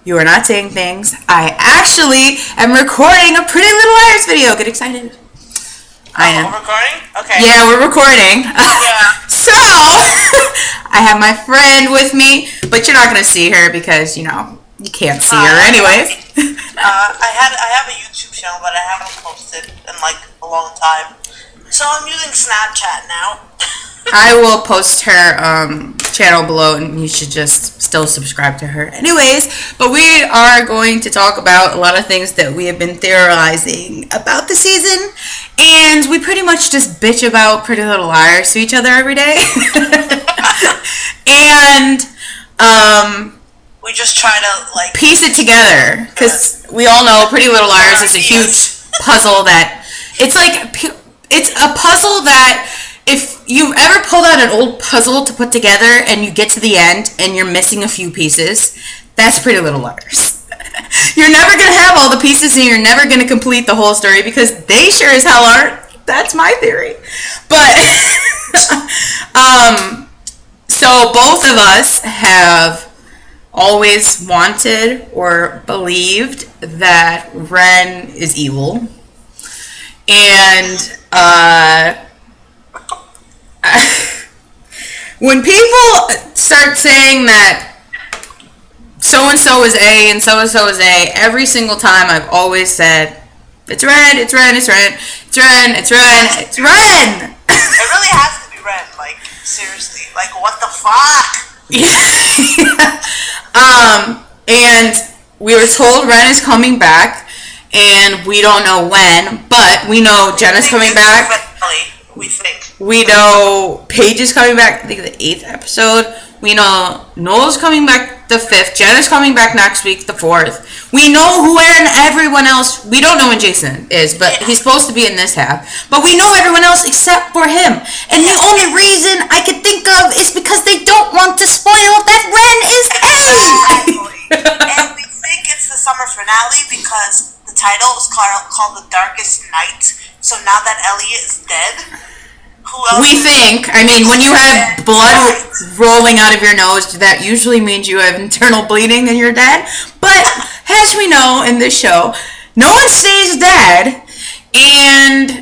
You are not saying things. I actually am recording a Pretty Little Liars video. Get excited. I am. We're recording? Okay. Yeah, we're recording. Yeah. So, I have my friend with me, but you're not going to see her because, you can't see her anyways. I have a YouTube channel, but I haven't posted in a long time. So I'm using Snapchat now. I will post her channel below, and you should just still subscribe to her. Anyways, but we are going to talk about a lot of things that we have been theorizing about the season, and we pretty much just bitch about Pretty Little Liars to each other every day. And we just try to piece it together, because we all know Pretty Little Liars is a huge puzzle that it's a puzzle that if you've ever pulled out an old puzzle to put together and you get to the end and you're missing a few pieces, that's Pretty Little Liars. You're never going to have all the pieces and you're never going to complete the whole story because they sure as hell aren't. That's my theory. But, so both of us have always wanted or believed that Ren is evil. And, when people start saying that so-and-so is A and so-and-so is A, every single time I've always said, it's Ren, it's Ren, it's Ren, it's Ren, it's Ren, it's Ren! It really has to be Ren, seriously. What the fuck? And we were told Ren is coming back, and we don't know when, but we know Jenna's coming back. We think. We know Paige is coming back, I think the 8th episode. We know Noel's coming back the 5th. Jenna's coming back next week, the 4th. We know when everyone else, we don't know when Jason is, but he's supposed to be in this half. But we know everyone else except for him. And the only reason I can think of is because they don't want to spoil that Ren is A! And we think it's the summer finale because the title is called The Darkest Night. So now that Ellie is dead, who else? We think. I mean, when you have blood rolling out of your nose, that usually means you have internal bleeding and you're dead. But as we know in this show, no one stays dead. And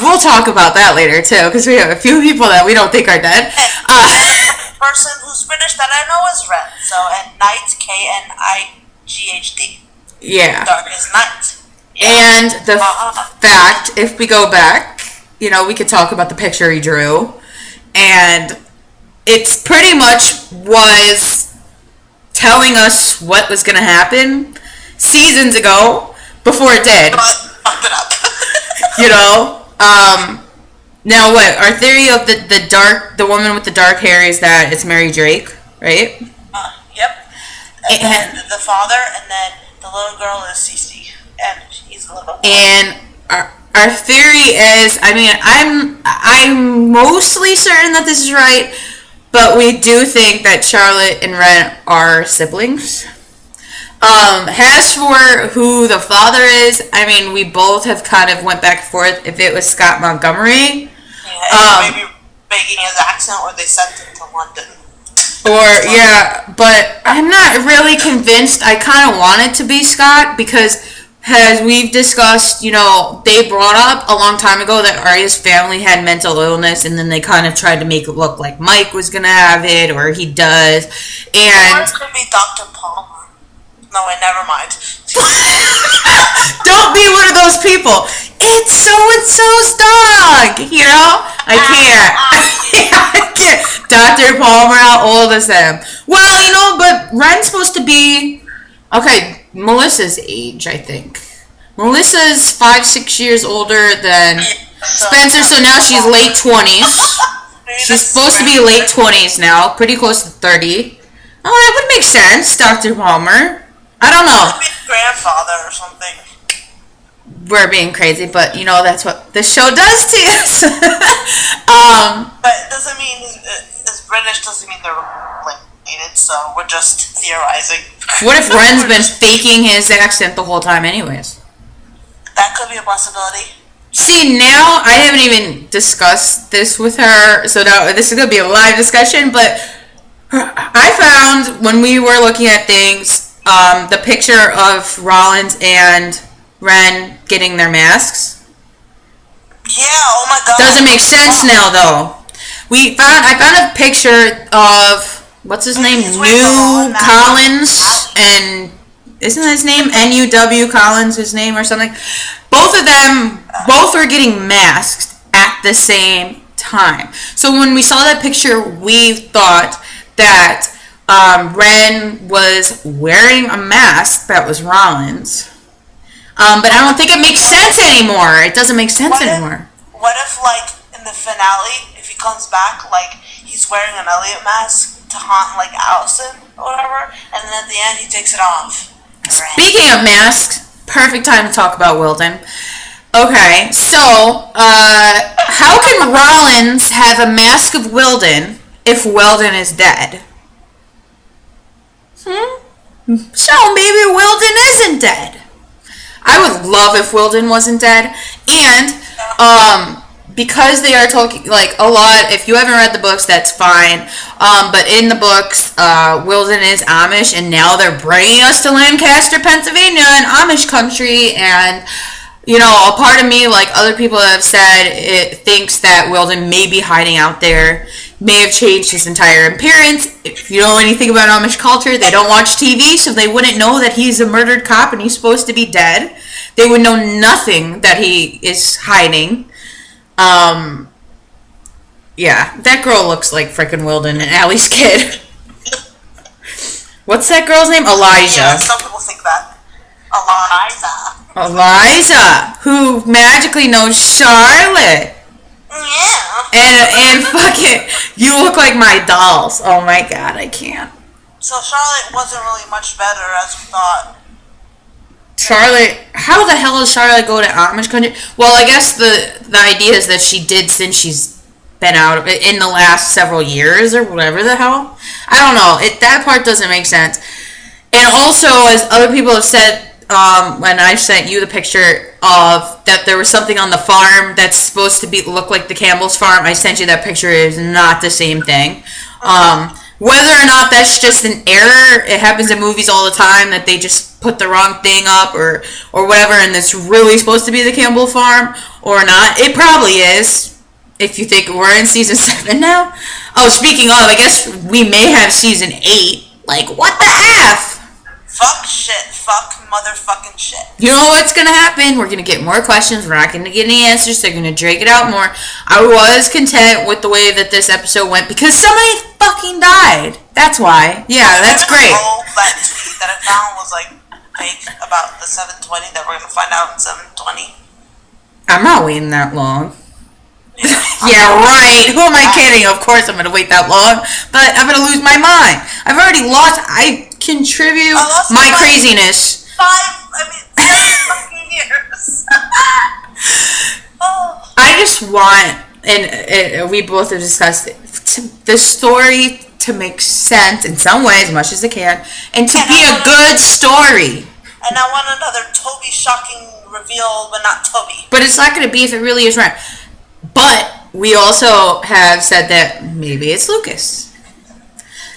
we'll talk about that later, too, because we have a few people that we don't think are dead. The person who's British that I know is Ren. So, and Night, K-N-I-G-H-D. Yeah. Darkest Night. And the fact, if we go back, we could talk about the picture he drew. And it's pretty much was telling us what was going to happen seasons ago before it did. Now what? Our theory of the woman with the dark hair is that it's Mary Drake, right? Yep. And then the father, and then the little girl is Cece. And he's a little boy. And our theory is, I'm mostly certain that this is right, but we do think that Charlotte and Ren are siblings. As for who the father is, we both have kind of went back and forth if it was Scott Montgomery. Yeah, maybe making his accent, or they sent him to London. But I'm not really convinced. I kind of want it to be Scott because, as we've discussed, they brought up a long time ago that Arya's family had mental illness, and then they kind of tried to make it look like Mike was going to have it, or he does. And or it could be Dr. Palmer. No, wait, never mind. Don't be one of those people. It's so-and-so's dog, I can't. Dr. Palmer, how old is him? Well, but Ren's supposed to be... Okay, Melissa's age, I think. Melissa's 5-6 years older than Spencer, so now she's late 20s. She's supposed to be late 20s now, pretty close to 30. Oh, that would make sense, Dr. Palmer. I don't know. Could be grandfather or something. We're being crazy, but that's what this show does to us. But it doesn't mean it's British. Doesn't mean they're related. So we're just theorizing. What if Ren's been faking his accent the whole time, anyways? That could be a possibility. See, now I haven't even discussed this with her, so now this is gonna be a live discussion. But I found when we were looking at things, the picture of Rollins and Ren getting their masks. Yeah, oh my god. Doesn't make sense now, though. I found a picture of, what's his name? New Collins, and isn't his name N-U-W Collins, his name or something? Both of them, both were getting masked at the same time. So when we saw that picture, we thought that Ren was wearing a mask that was Rollins. But I don't think it makes sense anymore. It doesn't make sense anymore. What if, like, in the finale, if he comes back, like, he's wearing an Elliot mask to haunt, like, Allison or whatever, and then at the end he takes it off. Speaking of masks, perfect time to talk about Wilden. Okay, so, how can Rollins have a mask of Wilden if Wilden is dead? So maybe Wilden isn't dead. I would love if Wilden wasn't dead. And because they are talking like a lot, if you haven't read the books, that's fine. But in the books, Wilden is Amish, and now they're bringing us to Lancaster, Pennsylvania, an Amish country. And you know, a part of me, like other people have said, it thinks that Wilden may be hiding out there, may have changed his entire appearance. If you know anything about Amish culture, they don't watch TV, so they wouldn't know that he's a murdered cop and he's supposed to be dead. They would know nothing that he is hiding. Yeah, that girl looks like frickin' Wilden and Allie's kid. What's that girl's name? Elijah. Yeah, some people think that. Eliza, who magically knows Charlotte. Yeah. And fucking, you look like my dolls. Oh my god, I can't. So Charlotte wasn't really much better as we thought. Charlotte, how the hell does Charlotte go to Amish country? Well, I guess the idea is that she did since she's been out in the last several years or whatever the hell. I don't know. That part doesn't make sense. And also, as other people have said, when I sent you the picture of that there was something on the farm that's supposed to look like the Campbell's farm, I sent you that picture. It is not the same thing. Whether or not that's just an error, it happens in movies all the time that they just put the wrong thing up or whatever, and it's really supposed to be the Campbell farm or not. It probably is. If you think we're in season 7 now. Oh, speaking of, I guess we may have season 8. Like, what the F? Fuck shit. Fuck motherfucking shit. You know what's gonna happen? We're gonna get more questions. We're not gonna get any answers. They're gonna drag it out more. I was content with the way that this episode went because somebody fucking died. That's why. Yeah, that's great. That tweet that I found was like fake about the 720 that we're gonna find out in 720. I'm not waiting that long. Yeah, right. Who am I kidding? Of course I'm going to wait that long. But I'm going to lose my mind. I've already lost. I contribute my craziness. 7 fucking years. Oh. I just want, and we both have discussed it, the story to make sense in some ways, as much as it can, and to be a good story. And I want another Toby shocking reveal, but not Toby. But it's not going to be if it really is Ren. But we also have said that maybe it's Lucas.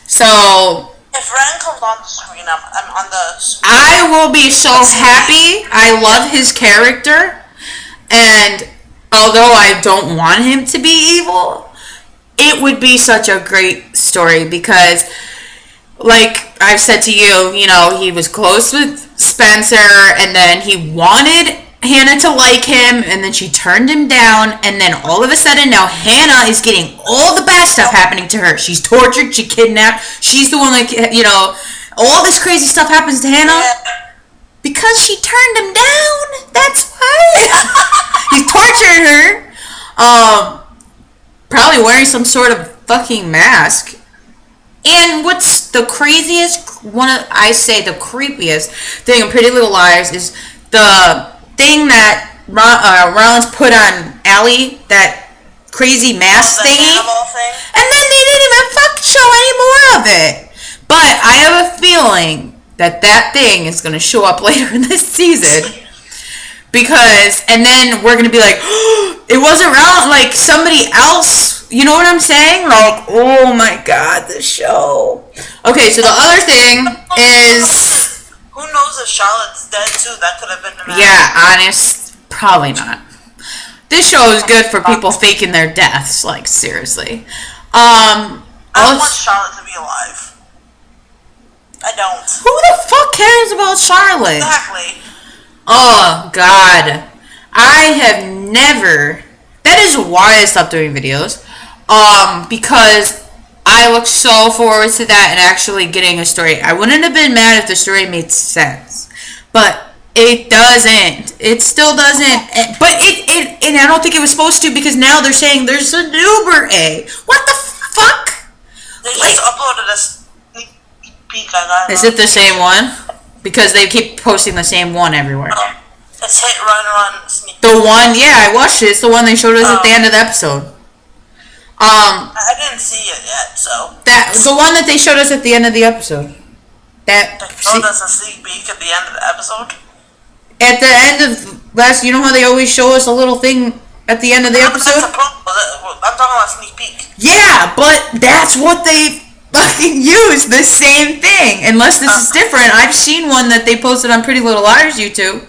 So if Ren comes on the screen, I'm on the screen. I will be so happy. I love his character. And although I don't want him to be evil, it would be such a great story because, like I've said to you, you know, he was close with Spencer and then he wanted Hannah to like him, and then she turned him down, and then all of a sudden now Hannah is getting all the bad stuff happening to her. She's tortured, she kidnapped, she's the one that, you know, all this crazy stuff happens to Hannah because she turned him down. That's why. He tortured her, probably wearing some sort of fucking mask. And what's the craziest, I say the creepiest thing in Pretty Little Liars is the thing that Rollins put on Ellie, that crazy mask thingy, and then they didn't even show any more of it. But I have a feeling that thing is going to show up later in this season, because, and then we're going to be like, oh, it wasn't Rollins, like somebody else. You know what I'm saying? Like, oh my god, the show. Okay, so the other thing is Charlotte's dead too. That could have been the match. Yeah, probably not. This show is good for people faking their deaths. Like, seriously. I don't want Charlotte to be alive. I don't. Who the fuck cares about Charlotte? Exactly. Oh, God. I have never... That is why I stopped doing videos. Because I look so forward to that and actually getting a story. I wouldn't have been mad if the story made sense. But it doesn't. It still doesn't. But and I don't think it was supposed to, because now they're saying there's an Uber A. What the fuck? They just uploaded a sneak peek. Is it the same one? Because they keep posting the same one everywhere. It's Hit Run sneak peek. The one, yeah, I watched it. It's the one they showed us at the end of the episode. I didn't see it yet, so. The one that they showed us at the end of the episode. They showed us a sneak peek at the end of the episode? At the end of you know how they always show us a little thing at the end of the episode? I'm talking about sneak peek. Yeah, but that's what they fucking use, the same thing. Unless this is different. I've seen one that they posted on Pretty Little Liars YouTube,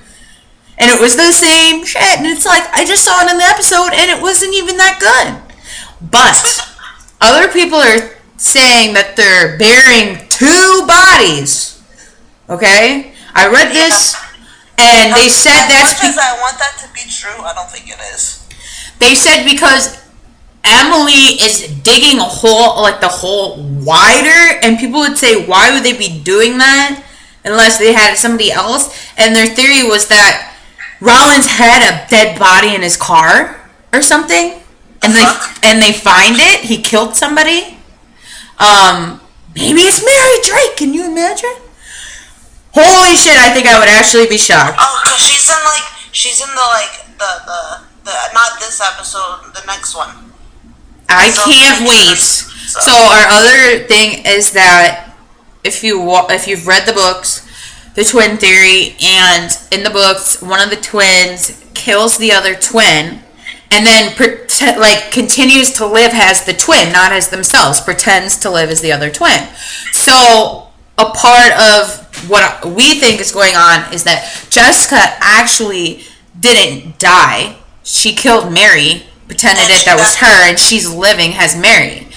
and it was the same shit, and it's like, I just saw it in the episode, and it wasn't even that good. But other people are saying that they're burying 2 bodies. Okay? I read this, and they said that's... As much as I want that to be true, I don't think it is. They said because Emily is digging a hole, like the hole wider, and people would say, why would they be doing that unless they had somebody else? And their theory was that Rollins had a dead body in his car or something. And they find it. He killed somebody. Maybe it's Mary Drake. Can you imagine? Holy shit! I think I would actually be shocked. Oh, cause she's in the not this episode, the next one. I can't wait. So our other thing is that if you've read the books, the twin theory, and in the books, one of the twins kills the other twin. And then continues to live as the twin, not as themselves. Pretends to live as the other twin. So a part of what we think is going on is that Jessica actually didn't die. She killed Mary, pretended that was her, and she's living as Mary.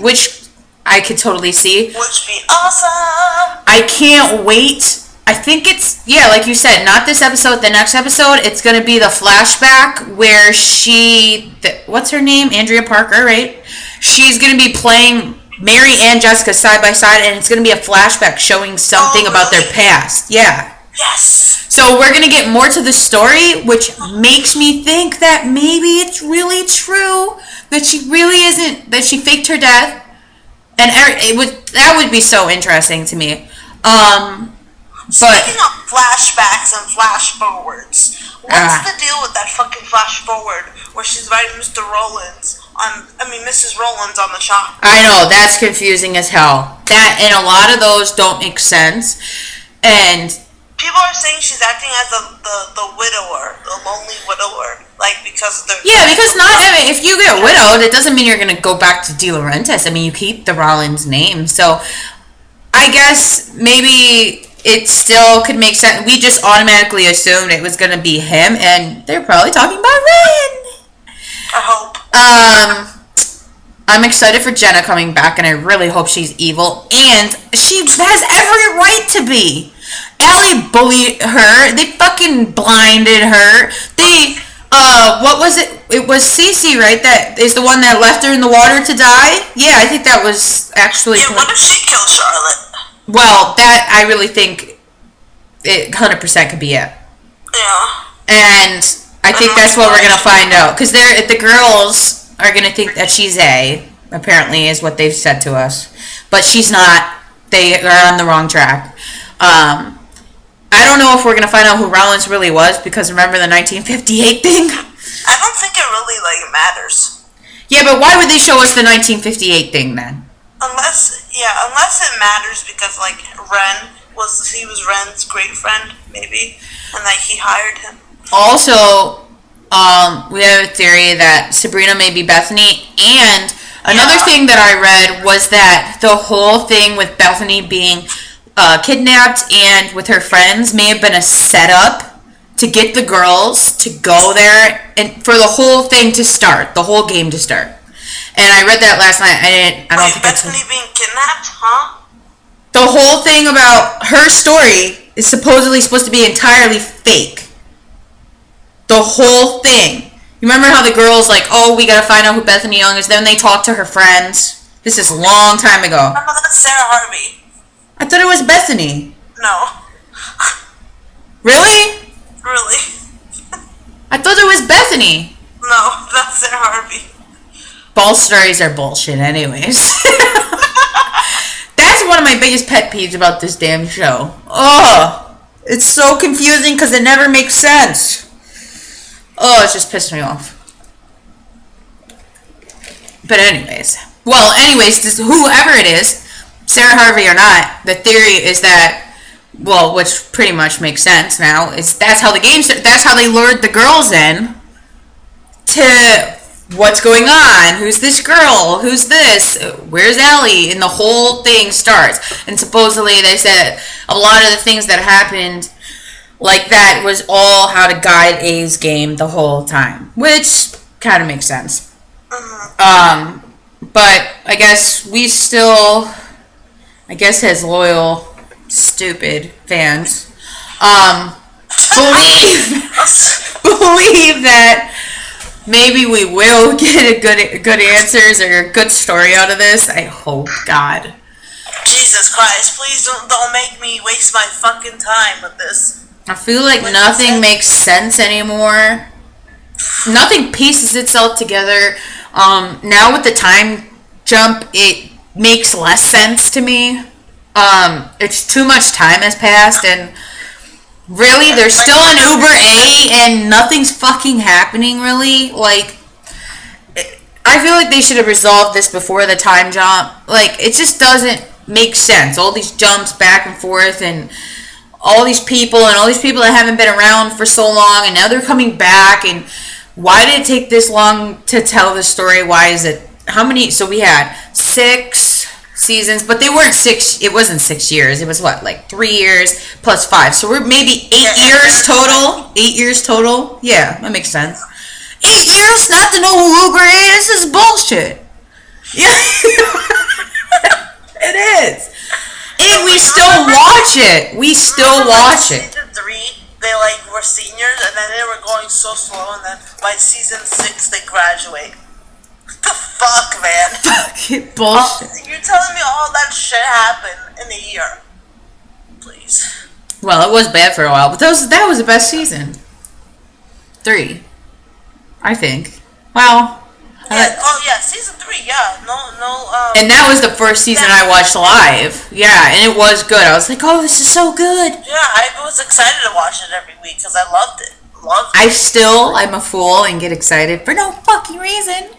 Which I could totally see. Which be awesome. I can't wait. I think it's, like you said, not this episode, the next episode, it's going to be the flashback where what's her name? Andrea Parker, right? She's going to be playing Mary and Jessica side by side, and it's going to be a flashback showing something about their past. Yeah. Yes. So we're going to get more to the story, which makes me think that maybe it's really true, that she really isn't, that she faked her death. And that would be so interesting to me. Speaking of flashbacks and flash forwards, what's the deal with that fucking flash forward where she's writing Mrs. Rollins on the shop? I know, that's confusing as hell. That and a lot of those don't make sense. And people are saying she's acting as the widower, the lonely widower, because they're... Yeah, because if you get widowed, it doesn't mean you're gonna go back to De Laurentiis. I mean, you keep the Rollins name, so I guess maybe it still could make sense. We just automatically assumed it was going to be him, and they're probably talking about Ryan. I hope. I'm excited for Jenna coming back, and I really hope she's evil, and she has every right to be. Ellie bullied her. They fucking blinded her. What was it? It was Cece, right? That is the one that left her in the water to die? Yeah, I think that was actually... Yeah, what if she killed Charlotte? Well, that I really think it 100% could be it. Yeah. And I think that's what we're going to find out. Because the girls are going to think that she's apparently, is what they've said to us. But she's not. They are on the wrong track. I don't know if we're going to find out who Rollins really was, because remember the 1958 thing? I don't think it really, matters. Yeah, but why would they show us the 1958 thing then? Unless it matters because, he was Ren's great friend, maybe, and he hired him. Also, we have a theory that Sabrina may be Bethany, and another thing that I read was that the whole thing with Bethany being kidnapped and with her friends may have been a setup to get the girls to go there and for the whole thing to start, the whole game to start. And I read that last night. I don't think Bethany being kidnapped, huh? The whole thing about her story is supposedly supposed to be entirely fake. The whole thing. You remember how the girls like, oh, we gotta find out who Bethany Young is. Then they talk to her friends. This is a long time ago. Oh, that's Sarah Harvey. I thought it was Bethany. No. Really? Really? I thought it was Bethany. No, that's Sarah Harvey. Ball stories are bullshit anyways. That's one of my biggest pet peeves about this damn show. Oh, it's so confusing because it never makes sense. Oh, it just pissed me off. But anyways. Well, anyways, this, whoever it is, Sarah Harvey or not, the theory is that, well, which pretty much makes sense now, is that's how the game, that's how they lured the girls in to what's going on, who's this girl, who's this, where's Ellie, and the whole thing starts. And supposedly they said a lot of the things that happened like that was all how to guide A's game the whole time, which kind of makes sense. But I guess we still, I guess as loyal, stupid fans, believe that maybe we will get a good answers or a good story out of this. I hope, God. Jesus Christ, please don't make me waste my fucking time with this. I feel like nothing makes sense anymore. Nothing pieces itself together. Now with the time jump, it makes less sense to me. It's too much time has passed, and really, there's still an Uber A, and nothing's fucking happening, really. Like, I feel like they should have resolved this before the time jump. Like, it just doesn't make sense. All these jumps back and forth, and all these people that haven't been around for so long, and now they're coming back, and why did it take this long to tell the story? Why is it, how many, so we had 6 seasons, but they weren't 6, it wasn't 6 years, it was what, like 3 years plus 5, so we're maybe 8 years total, 8 years total, yeah, that makes sense. 8 years, not to know who Uber is, this is bullshit. Yeah. It is. And we still watch it. We still watch it. Season 3, they like were seniors, and then they were going so slow, and then by season 6 they graduate. What the fuck, man? Bullshit. You're telling me all that shit happened in a year? Please. Well, it was bad for a while, but that was the best season. 3, I think. Wow. Yeah, season 3. Yeah, no. And that was the first season I watched live. Yeah, and it was good. I was like, oh, this is so good. Yeah, I was excited to watch it every week because I loved it. I'm a fool and get excited for no fucking reason.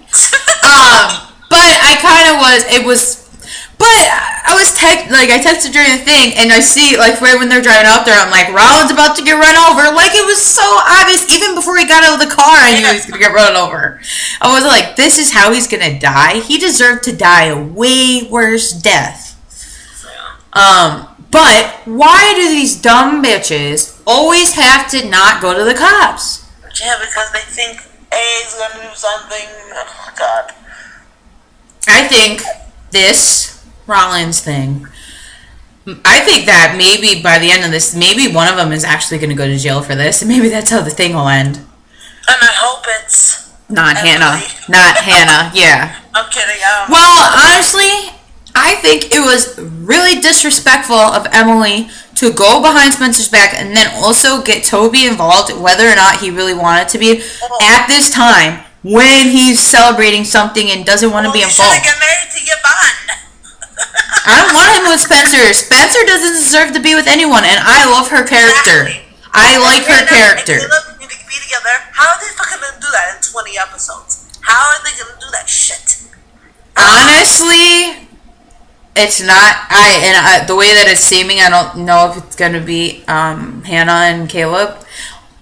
But I kind of was, but I texted during the thing, and I see, like, right when they're driving out there, I'm like, Rollins about to get run over. Like, it was so obvious, even before he got out of the car, I knew he was going to get run over. I was like, this is how he's going to die? He deserved to die a way worse death. But why do these dumb bitches always have to not go to the cops? Yeah, because they think A's going to do something. Oh, God. I think this Rollins thing, I think that maybe by the end of this, maybe one of them is actually going to go to jail for this, and maybe that's how the thing will end. And I hope it's not Emily. Hannah. Not Hannah, yeah. I'm kidding. Well, honestly, I think it was really disrespectful of Emily to go behind Spencer's back and then also get Toby involved, whether or not he really wanted to be, at this time when he's celebrating something and doesn't want to be involved. You should get married to your bond. I don't want him with Spencer. Spencer doesn't deserve to be with anyone, and I love her character. Exactly. I like her character. If they need to be together, how are they fucking going to do that in 20 episodes? How are they going to do that shit? Honestly, it's not. The way that it's seeming, I don't know if it's going to be Hannah and Caleb,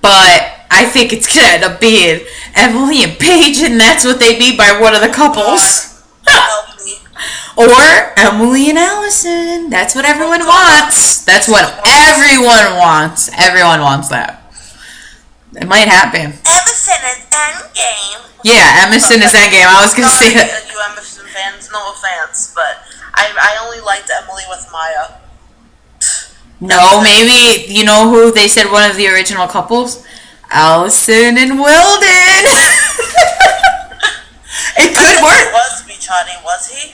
but I think it's going to end up being Emily and Paige, and that's what they mean by one of the couples. Or Emily and Allison. That's what everyone wants. That's what everyone wants. Everyone wants that. It might happen. Emerson is endgame. Yeah, Emerson is endgame. I was gonna say that. You Emerson fans, no offense, but I only liked Emily with Maya. No, maybe you know who they said one of the original couples? Allison and Wilden. It could work. Was Bichotti, was he?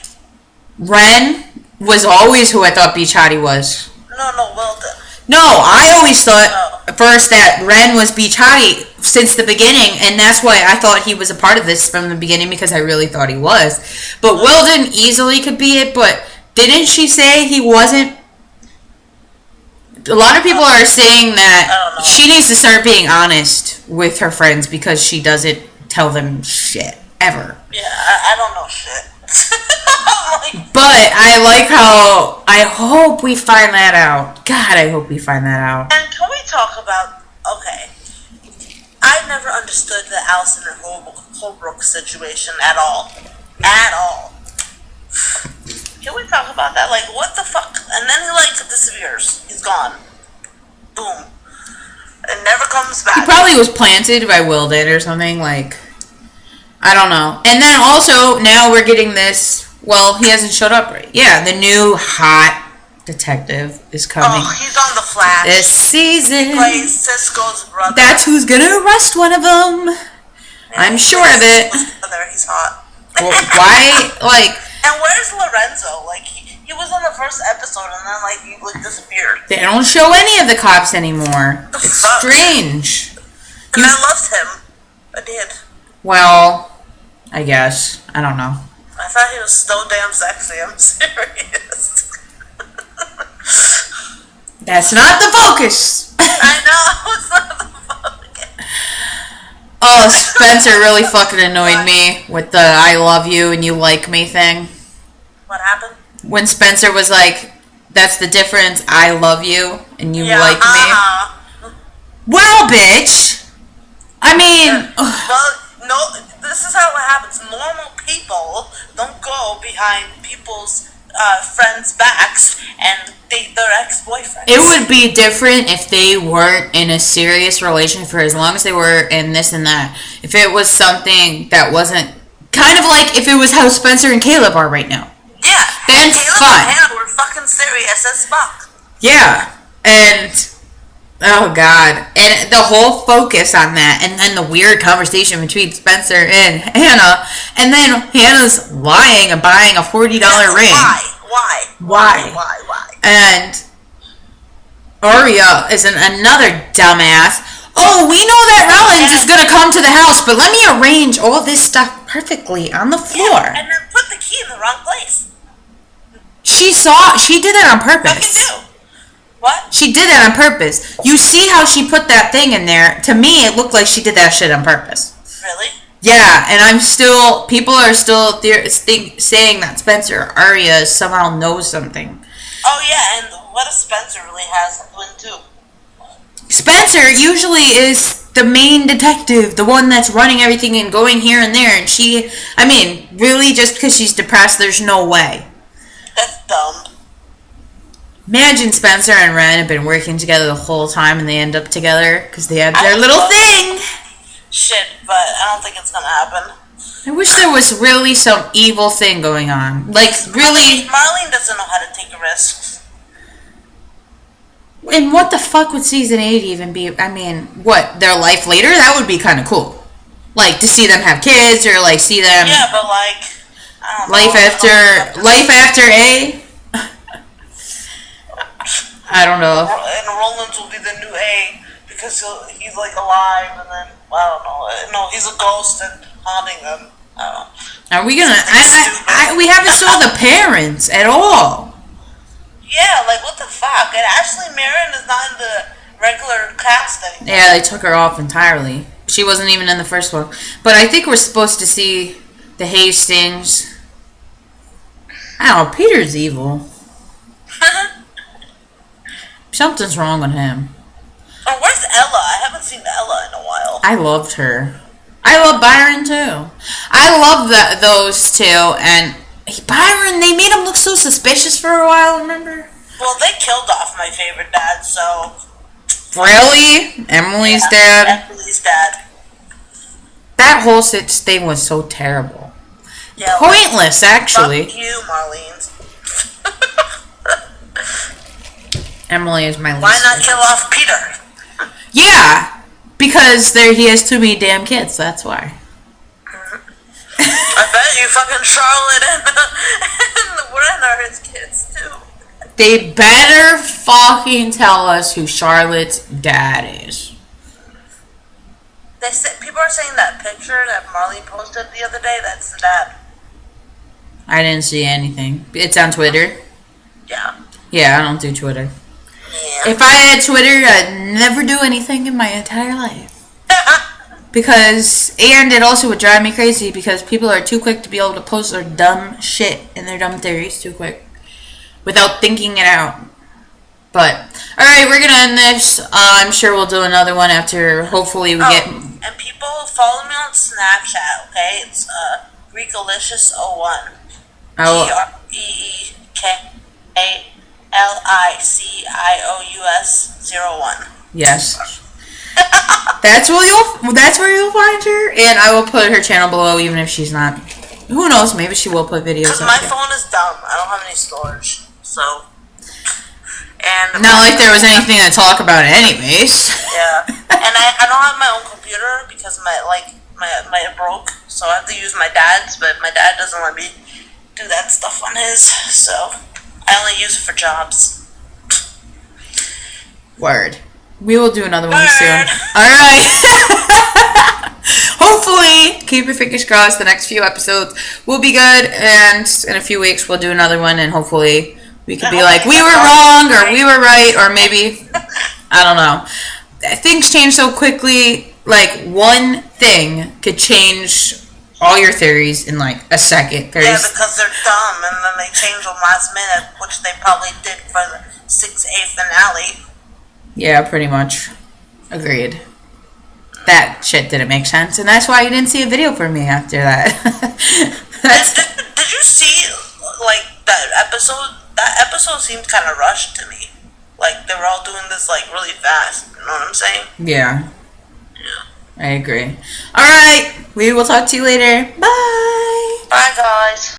Ren was always who I thought Bichotti was. No, Wilden. No, I always thought first that Ren was Bichotti since the beginning, and that's why I thought he was a part of this from the beginning, because I really thought he was. But Wilden easily could be it, but didn't she say he wasn't? A lot of people are saying that she needs to start being honest with her friends because she doesn't tell them shit, ever. Yeah, I don't know shit. But I like how, I hope we find that out. God, I hope we find that out. And can we talk about, okay, I never understood the Allison and Holbrook situation at all. At all. Can we talk about that? Like, what the fuck? And then he, like, disappears. He's gone. Boom. And never comes back. He probably was planted by Wilden or something, like, I don't know. And then also, now we're getting this, well, he hasn't showed up, right? Yeah, the new hot detective is coming. Oh, he's on the Flash. This season. He plays Cisco's brother. That's who's gonna arrest one of them. Yeah, I'm sure of it. He's hot. Well, why, like... And where's Lorenzo? Like, he was on the first episode and then, like, he disappeared. They don't show any of the cops anymore. It's strange. And I loved him. I did. Well, I guess. I don't know. I thought he was so damn sexy. I'm serious. That's not the focus. I know. It's not the focus. Oh, Spencer really fucking annoyed me with the I love you and you like me thing. What happened? When Spencer was like, that's the difference, I love you and you like me. Well, bitch. I mean... Well, no, this is how it happens. Normal people don't go behind people's friends' backs and date their ex-boyfriends. It would be different if they weren't in a serious relationship for as long as they were in this and that. If it was something that wasn't... Kind of like if it was how Spencer and Caleb are right now. Yeah. Then fine. And we're fucking serious as fuck. Yeah. And... Oh, God. And the whole focus on that, and then the weird conversation between Spencer and Hannah, and then Hannah's lying and buying a $40 ring. Why? And Aria is another dumbass. Oh, we know that Rollins is going to come to the house, but let me arrange all this stuff perfectly on the floor. Yeah, and then put the key in the wrong place. She did that on purpose. Fucking do. What? She did that on purpose. You see how she put that thing in there? To me, it looked like she did that shit on purpose. Really? Yeah, and people are still saying that Spencer Aria somehow knows something. Oh yeah, and what if Spencer really has a twin too? Spencer usually is the main detective, the one that's running everything and going here and there, and really, just because she's depressed, there's no way. That's dumb. Imagine Spencer and Ren have been working together the whole time and they end up together because they have their little thing. Shit, but I don't think it's gonna happen. I wish there was really some evil thing going on. Like, really... Marlene doesn't know how to take risks. And what the fuck would Season 8 even be? I mean, what, their life later? That would be kind of cool. Like, to see them have kids or, like, see them... Yeah, but, like, I don't know. Life after A? I don't know. And Rollins will be the new A because he's like alive, and then I don't know. No, he's a ghost and haunting them. I don't know. Are we gonna? We haven't saw the parents at all. Yeah, like what the fuck? And Ashley Marin is not in the regular cast anymore. Yeah, they took her off entirely. She wasn't even in the first one. But I think we're supposed to see the Hastings. I don't know. Peter's evil. Something's wrong with him. Oh, where's Ella? I haven't seen Ella in a while. I loved her. I love Byron too. I love those two, and Byron, they made him look so suspicious for a while, remember? Well, they killed off my favorite dad, so... Really? Emily's dad? Emily's dad. That whole thing was so terrible. Yeah, pointless, actually. Fuck you, Marlene. Emily is my least. Why not kill off Peter? Yeah, because he has too many damn kids, that's why. I bet you fucking Charlotte and Ren are his kids, too. They better fucking tell us who Charlotte's dad is. They say, people are saying that picture that Marlene posted the other day, that's the dad. I didn't see anything. It's on Twitter? Yeah. Yeah, I don't do Twitter. Yeah. If I had Twitter, I'd never do anything in my entire life. And it also would drive me crazy because people are too quick to be able to post their dumb shit and their dumb theories too quick without thinking it out. But, alright, we're going to end this. I'm sure we'll do another one after, hopefully we get... And people, follow me on Snapchat, okay? It's Greekalicious01. GREKALICIOUS01. Yes. That's where you'll find her, and I will put her channel below, even if she's not. Who knows? Maybe she will put videos. Because my phone is dumb. I don't have any storage, so. And not like there was anything to talk about, anyways. Yeah, and I don't have my own computer because my broke, so I have to use my dad's. But my dad doesn't let me do that stuff on his, so I only use it for jobs. Word. We will do another one soon. Alright. Hopefully, keep your fingers crossed, the next few episodes will be good, and in a few weeks we'll do another one, and hopefully we could be like, we were wrong, or we were right, or maybe, I don't know. Things change so quickly, like, one thing could change all your theories in, like, a second. Yeah, because they're dumb, and then they change them last minute, which they probably did for the 6-8 finale. Yeah, pretty much. Agreed. That shit didn't make sense, and that's why you didn't see a video from me after that. Did you see, like, that episode? That episode seemed kind of rushed to me. Like, they were all doing this, like, really fast. You know what I'm saying? Yeah. Yeah. I agree. Alright, we will talk to you later. Bye! Bye, guys.